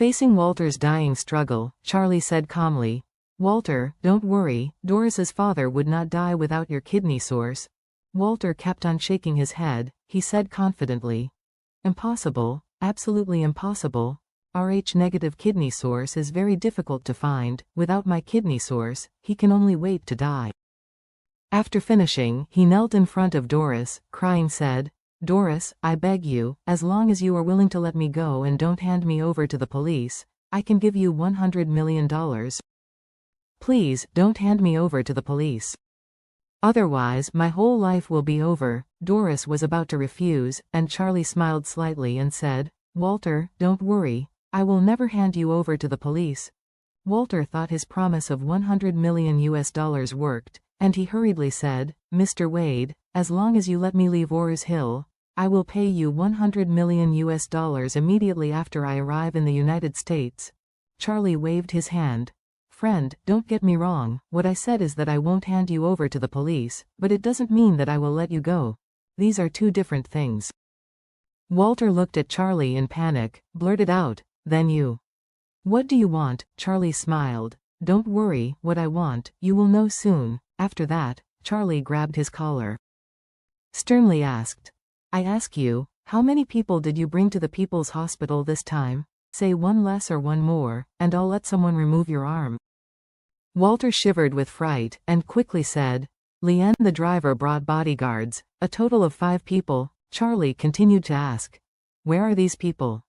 Facing Walter's dying struggle, Charlie said calmly, "Walter, don't worry, Doris's father would not die without your kidney source." Walter kept on shaking his head. He said confidently, "Impossible, absolutely impossible. Rh-negative kidney source is very difficult to find. Without my kidney source, he can only wait to die." After finishing, he knelt in front of Doris, crying said, "Doris, I beg you, as long as you are willing to let me go and don't hand me over to the police, I can give you $100 million. Please, don't hand me over to the police. Otherwise, my whole life will be over." Doris was about to refuse, and Charlie smiled slightly and said, "Walter, don't worry. I will never hand you over to the police." Walter thought his promise of $100 million worked, and he hurriedly said, "Mr. Wade, as long as you let me leave Ores Hill, I will pay you $100 million immediately after I arrive in the United States." Charlie waved his hand. "Friend, don't get me wrong, what I said is that I won't hand you over to the police, but it doesn't mean that I will let you go. These are two different things." Walter looked at Charlie in panic, blurted out, "Then you. What do you want?" Charlie smiled. "Don't worry, what I want, you will know soon." After that, Charlie grabbed his collar. Sternly asked, "I ask you, how many people did you bring to the People's Hospital this time? Say one less or one more, and I'll let someone remove your arm." Walter shivered with fright, and quickly said, "Leanne the driver brought bodyguards, a total of 5 people." Charlie continued to ask, "Where are these people?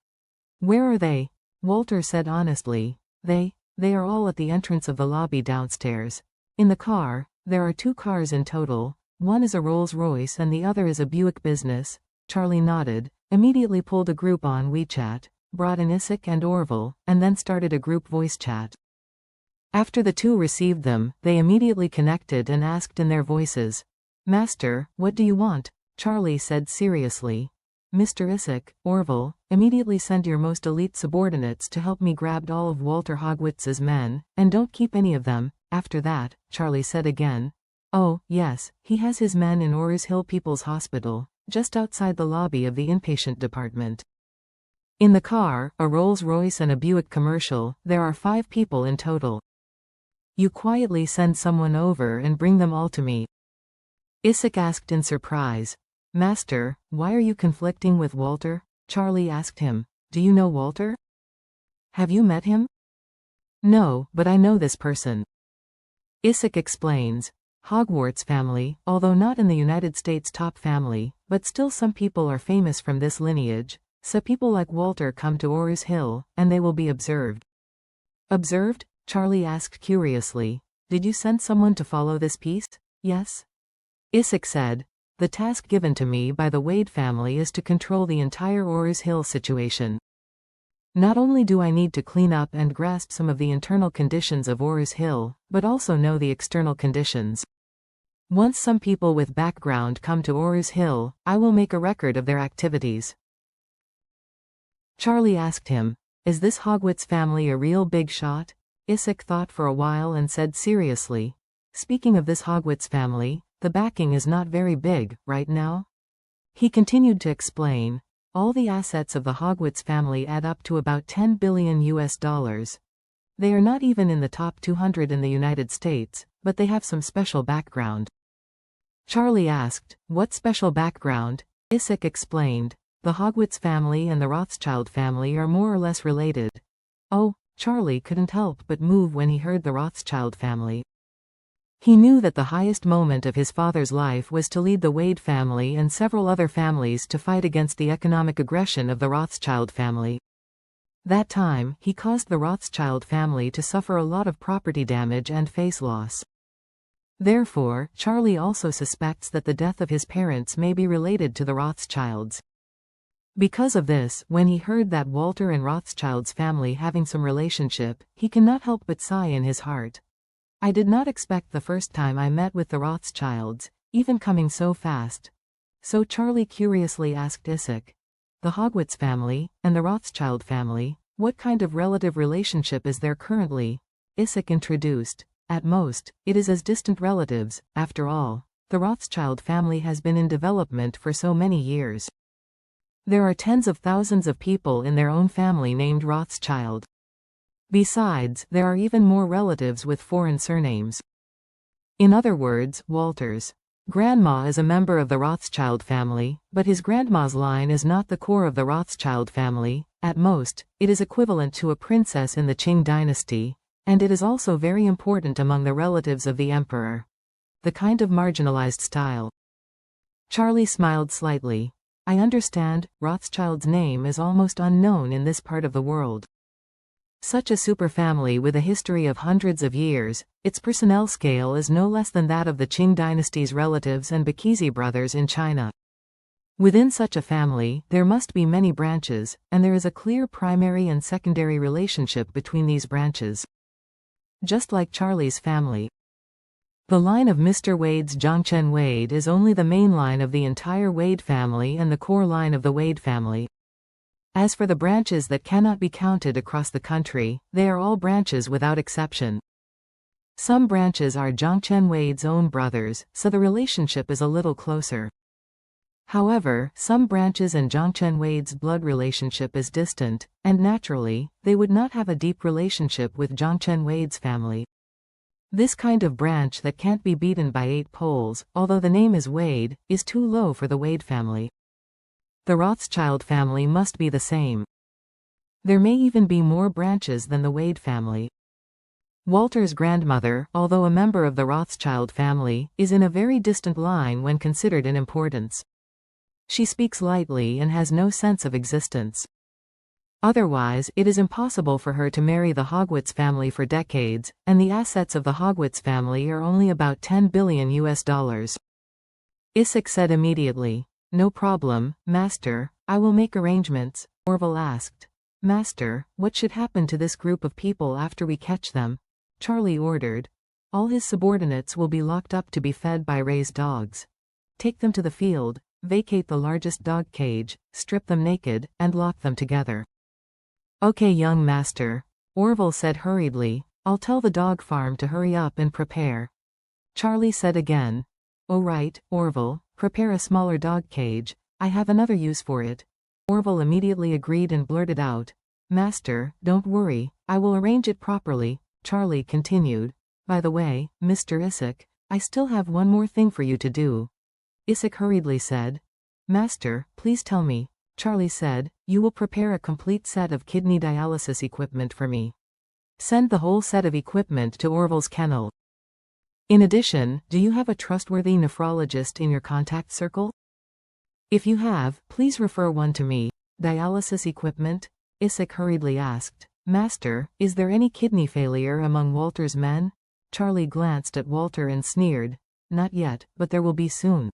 Where are they?" Walter said honestly, They are all at the entrance of the lobby downstairs. In the car, there are 2 cars in total, one is a Rolls-Royce and the other is a Buick Business." Charlie nodded, immediately pulled a group on WeChat, brought in Isaac and Orville, and then started a group voice chat. After the 2 received them, they immediately connected and asked in their voices, "Master, what do you want?" Charlie said seriously, "Mr. Isaac, Orville, immediately send your most elite subordinates to help me grab all of Walter Hogwitz's men, and don't keep any of them." After that, Charlie said again, "Oh, yes, he has his men in Ores Hill People's Hospital, just outside the lobby of the inpatient department. In the car, a Rolls-Royce and a Buick commercial, there are 5 people in total. You quietly send someone over and bring them all to me." Isaac asked in surprise, "Master, why are you conflicting with Walter?" Charlie asked him, "Do you know Walter? Have you met him?" "No, but I know this person." Isaac explains, "Hogwarts family, although not in the United States top family, but still some people are famous from this lineage, so people like Walter come to Ores Hill, and they will be observed." "Observed?" Charlie asked curiously. "Did you send someone to follow this piece?" "Yes." Isaac said, "The task given to me by the Wade family is to control the entire Ores Hill situation. Not only do I need to clean up and grasp some of the internal conditions of Ores Hill, but also know the external conditions. Once some people with background come to Ores Hill, I will make a record of their activities." Charlie asked him, "Is this Hogwarts family a real big shot?" Isaac thought for a while and said seriously, "Speaking of this Hogwarts family, the backing is not very big, right now?" He continued to explain, "All the assets of the Hogwarts family add up to about $10 billion. They are not even in the top 200 in the United States, but they have some special background." Charlie asked, "What special background?" Isaac explained, "The Hogwarts family and the Rothschild family are more or less related." Oh, Charlie couldn't help but move when he heard the Rothschild family. He knew that the highest moment of his father's life was to lead the Wade family and several other families to fight against the economic aggression of the Rothschild family. That time, he caused the Rothschild family to suffer a lot of property damage and face loss. Therefore, Charlie also suspects that the death of his parents may be related to the Rothschilds. Because of this, when he heard that Walter and Rothschild's family having some relationship, he cannot help but sigh in his heart. "I did not expect the first time I met with the Rothschilds, even coming so fast." So Charlie curiously asked Isaac, "The Hogwarts family, and the Rothschild family, what kind of relative relationship is there currently?" Isaac introduced, "At most, it is as distant relatives. After all, the Rothschild family has been in development for so many years." There are tens of thousands of people in their own family named Rothschild. Besides, there are even more relatives with foreign surnames. In other words, Walter's grandma is a member of the Rothschild family, but his grandma's line is not the core of the Rothschild family. At most, it is equivalent to a princess in the Qing dynasty, and it is also very important among the relatives of the emperor. The kind of marginalized style. Charlie smiled slightly. I understand, Rothschild's name is almost unknown in this part of the world. Such a superfamily with a history of hundreds of years, its personnel scale is no less than that of the Qing dynasty's relatives and Bakizi brothers in China. Within such a family, there must be many branches, and there is a clear primary and secondary relationship between these branches. Just like Charlie's family. The line of Mr. Wade's Zhangchen Wade is only the main line of the entire Wade family and the core line of the Wade family. As for the branches that cannot be counted across the country, they are all branches without exception. Some branches are Zhangchen Wade's own brothers, so the relationship is a little closer. However, some branches and Zhangchen Wade's blood relationship is distant, and naturally, they would not have a deep relationship with Zhangchen Wade's family. This kind of branch that can't be beaten by 8 poles, although the name is Wade, is too low for the Wade family. The Rothschild family must be the same. There may even be more branches than the Wade family. Walter's grandmother, although a member of the Rothschild family, is in a very distant line when considered in importance. She speaks lightly and has no sense of existence. Otherwise, it is impossible for her to marry the Hogwitz family for decades, and the assets of the Hogwitz family are only about $10 billion. Isaac said immediately. No problem, Master, I will make arrangements. Orville asked. Master, what should happen to this group of people after we catch them? Charlie ordered. All his subordinates will be locked up to be fed by raised dogs. Take them to the field, vacate the largest dog cage, strip them naked, and lock them together. Okay, young master, Orville said hurriedly. I'll tell the dog farm to hurry up and prepare. Charlie said again. Oh right, Orville, prepare a smaller dog cage, I have another use for it. Orville immediately agreed and blurted out. Master, don't worry, I will arrange it properly. Charlie continued. By the way, Mr. Isaac, I still have one more thing for you to do. Isaac hurriedly said. Master, please tell me. Charlie said, you will prepare a complete set of kidney dialysis equipment for me. Send the whole set of equipment to Orville's kennel. In addition, do you have a trustworthy nephrologist in your contact circle? If you have, please refer one to me. Dialysis equipment? Isaac hurriedly asked. Master, is there any kidney failure among Walter's men? Charlie glanced at Walter and sneered. Not yet, but there will be soon.